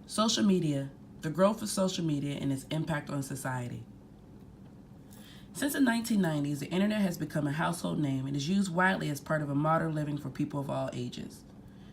Social media, the growth of social media and its impact on society. Since the 1990s, the internet has become a household name and is used widely as part of a modern living for people of all ages.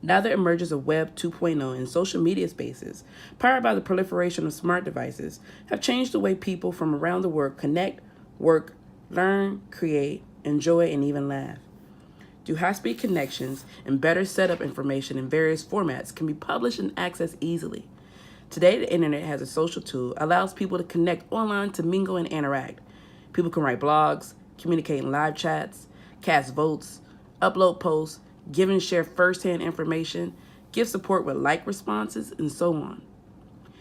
Now the emergence of Web 2.0 and social media spaces, powered by the proliferation of smart devices, have changed the way people from around the world connect, work, learn, create, enjoy, and even laugh. Through high-speed connections and better setup information in various formats can be published and accessed easily. Today, the internet has a social tool that allows people to connect online to mingle and interact. People can write blogs, communicate in live chats, cast votes, upload posts, give and share first-hand information, give support with like responses, and so on.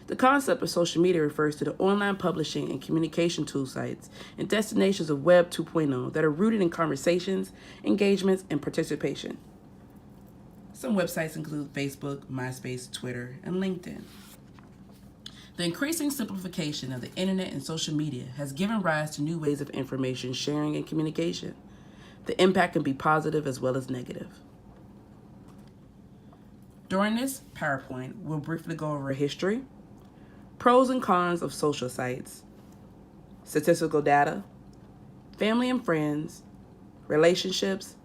The concept of social media refers to the online publishing and communication tool sites and destinations of Web 2.0 that are rooted in conversations, engagements, and participation. Some websites include Facebook, MySpace, Twitter, and LinkedIn. The increasing simplification of the internet and social media has given rise to new ways of information sharing and communication. The impact can be positive as well as negative. During this PowerPoint, we'll briefly go over history, pros and cons of social sites, statistical data, family and friends, relationships,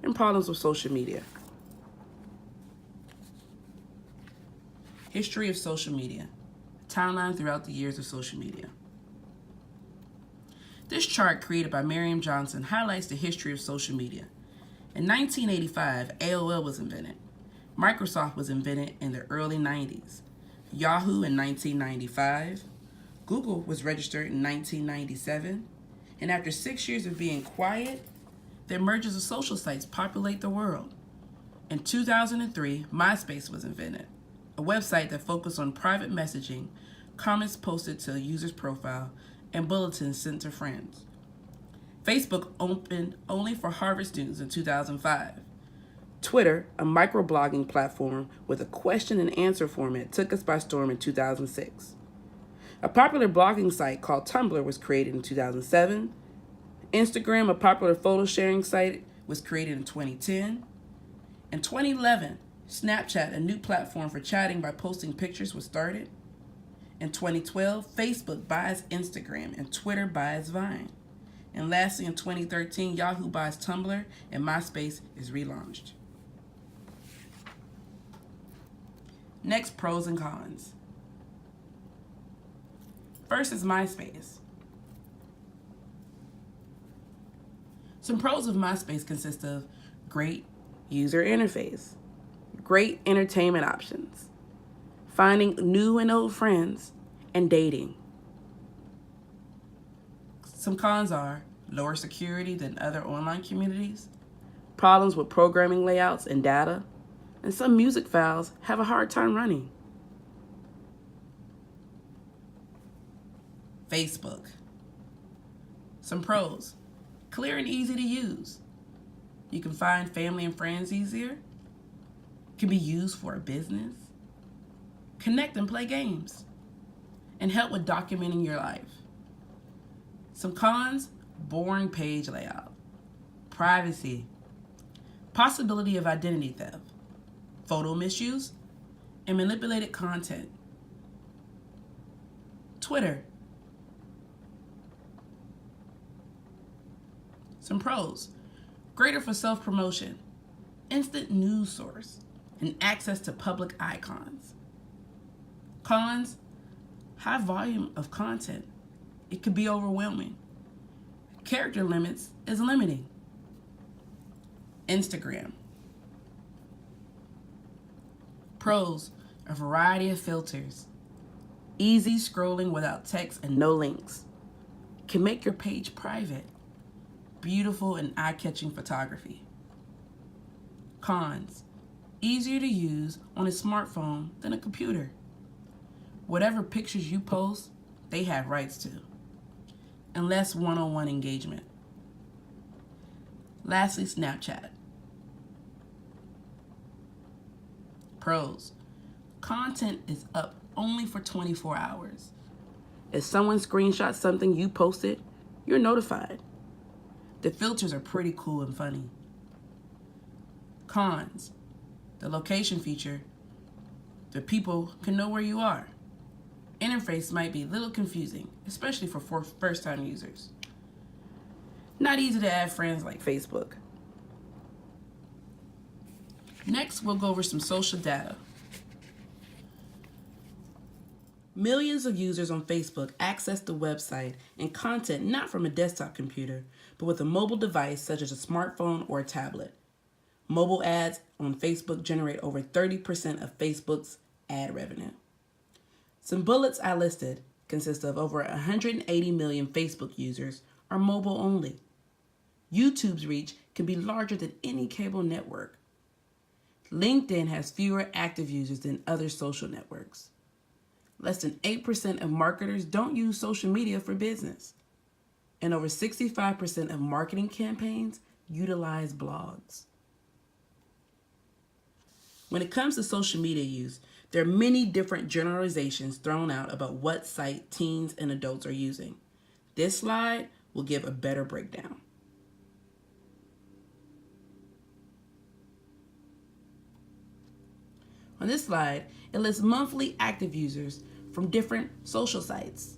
and problems with social media. History of social media, timeline throughout the years of social media. This chart, created by Miriam Johnson, highlights the history of social media. In 1985, AOL was invented. Microsoft was invented in the early 90s. Yahoo in 1995, Google was registered in 1997, and after 6 years of being quiet, the emergence of social sites populate the world. In 2003, MySpace was invented, a website that focused on private messaging, comments posted to a user's profile, and bulletins sent to friends. Facebook opened only for Harvard students in 2005. Twitter, a microblogging platform with a question and answer format, took us by storm in 2006. A popular blogging site called Tumblr was created in 2007. Instagram, a popular photo sharing site, was created in 2010. In 2011, Snapchat, a new platform for chatting by posting pictures, was started. In 2012, Facebook buys Instagram and Twitter buys Vine. And lastly, in 2013, Yahoo buys Tumblr and MySpace is relaunched. Next, pros and cons. First is MySpace. Some pros of MySpace consist of great user interface, great entertainment options, finding new and old friends, and dating. Some cons are lower security than other online communities, problems with programming layouts and data, and some music files have a hard time running. Facebook. Some pros: clear and easy to use. You can find family and friends easier. Can be used for a business. Connect and play games. And help with documenting your life. Some cons: boring page layout, privacy, possibility of identity theft, photo misuse, and manipulated content. Twitter. Some pros: greater for self-promotion, instant news source, and access to public icons. Cons: high volume of content. It could be overwhelming. Character limits is limiting. Instagram. Pros: a variety of filters, easy scrolling without text and no links, can make your page private, beautiful and eye-catching photography. Cons: easier to use on a smartphone than a computer. Whatever pictures you post, they have rights to, and less one-on-one engagement. Lastly, Snapchat. Pros: content is up only for 24 hours. If someone screenshots something you posted, you're notified. The filters are pretty cool and funny. Cons: the location feature The people can know where you are. Interface might be a little confusing, especially for first-time users. Not easy to add friends like Facebook. Next, we'll go over some social data. Millions of users on Facebook access the website and content not from a desktop computer, but with a mobile device such as a smartphone or a tablet. Mobile ads on Facebook generate over 30% of Facebook's ad revenue. Some bullets I listed consist of over 180 million Facebook users are mobile only. YouTube's reach can be larger than any cable network. LinkedIn has fewer active users than other social networks. Less than 8% of marketers don't use social media for business. And over 65% of marketing campaigns utilize blogs. When it comes to social media use, there are many different generalizations thrown out about what site teens and adults are using. This slide will give a better breakdown. On this slide, it lists monthly active users from different social sites.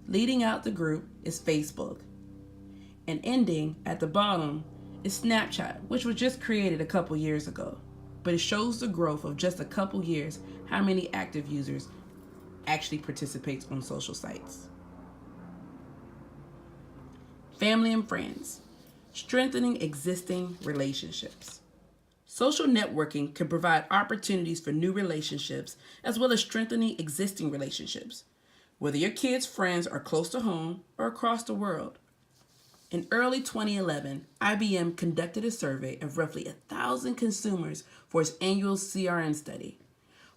Leading out the group is Facebook, and ending at the bottom is Snapchat, which was just created a couple years ago, but it shows the growth of just a couple years how many active users actually participates on social sites. Family and friends, strengthening existing relationships. Social networking can provide opportunities for new relationships as well as strengthening existing relationships, whether your kids' friends are close to home or across the world. In early 2011, IBM conducted a survey of roughly 1,000 consumers for its annual CRM study.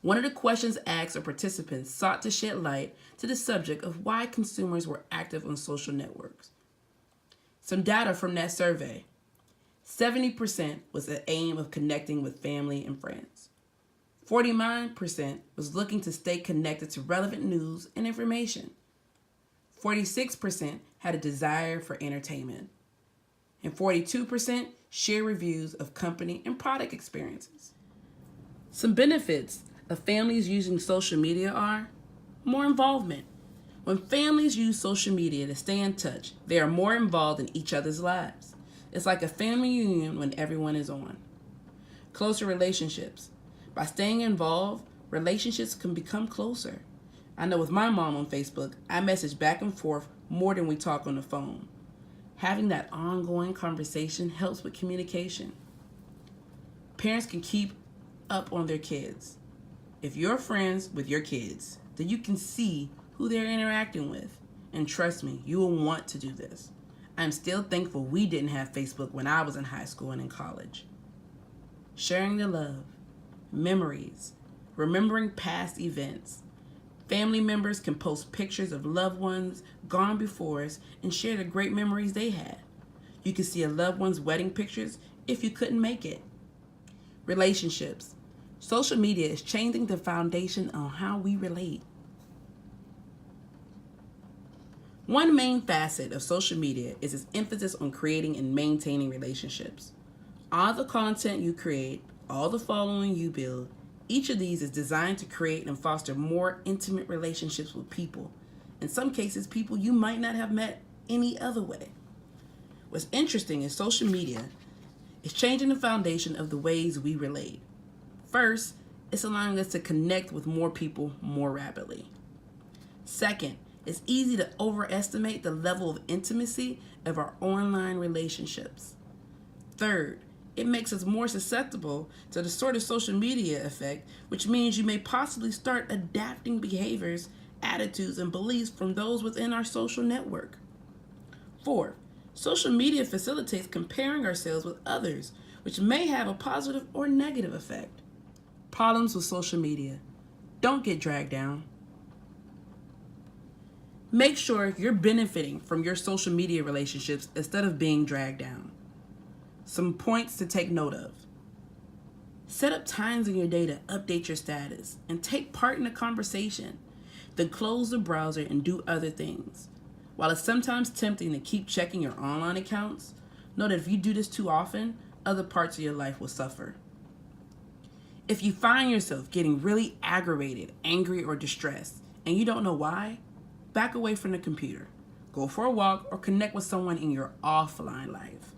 One of the questions asked of participants sought to shed light to the subject of why consumers were active on social networks. Some data from that survey. 70% was the aim of connecting with family and friends. 49% was looking to stay connected to relevant news and information. 46% had a desire for entertainment. And 42% share reviews of company and product experiences. Some benefits of families using social media are more involvement. When families use social media to stay in touch, they are more involved in each other's lives. It's like a family reunion when everyone is on. Closer relationships. By staying involved, relationships can become closer. I know with my mom on Facebook, I message back and forth more than we talk on the phone. Having that ongoing conversation helps with communication. Parents can keep up on their kids. If you're friends with your kids, then you can see who they're interacting with. And trust me, you will want to do this. I'm still thankful we didn't have Facebook when I was in high school and in college. Sharing the love, memories, remembering past events. Family members can post pictures of loved ones gone before us and share the great memories they had. You can see a loved one's wedding pictures if you couldn't make it. Relationships. Social media is changing the foundation on how we relate. One main facet of social media is its emphasis on creating and maintaining relationships. All the content you create, all the following you build, each of these is designed to create and foster more intimate relationships with people. In some cases, people you might not have met any other way. What's interesting is social media is changing the foundation of the ways we relate. First, it's allowing us to connect with more people more rapidly. Second, it's easy to overestimate the level of intimacy of our online relationships. Third, it makes us more susceptible to the sort of social media effect, which means you may possibly start adapting behaviors, attitudes, and beliefs from those within our social network. Fourth, social media facilitates comparing ourselves with others, which may have a positive or negative effect. Problems with social media. Don't get dragged down. Make sure you're benefiting from your social media relationships instead of being dragged down. Some points to take note of. Set up times in your day to update your status and take part in the conversation. Then close the browser and do other things. While it's sometimes tempting to keep checking your online accounts, know that if you do this too often, other parts of your life will suffer. If you find yourself getting really aggravated, angry, or distressed, and you don't know why, back away from the computer. Go for a walk or connect with someone in your offline life.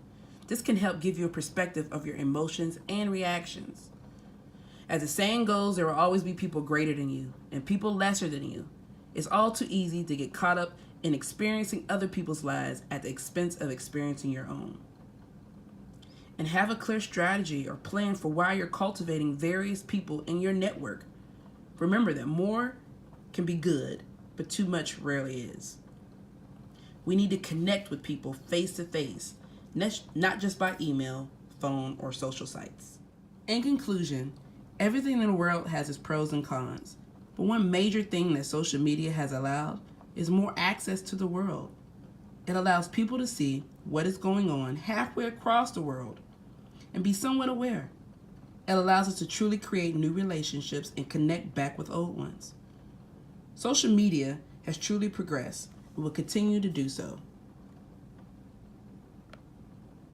This can help give you a perspective of your emotions and reactions. As the saying goes, there will always be people greater than you and people lesser than you. It's all too easy to get caught up in experiencing other people's lives at the expense of experiencing your own. And have a clear strategy or plan for why you're cultivating various people in your network. Remember that more can be good, but too much rarely is. We need to connect with people face to face, not just by email, phone, or social sites. In conclusion, everything in the world has its pros and cons, but one major thing that social media has allowed is more access to the world. It allows people to see what is going on halfway across the world and be somewhat aware. It allows us to truly create new relationships and connect back with old ones. Social media has truly progressed and will continue to do so.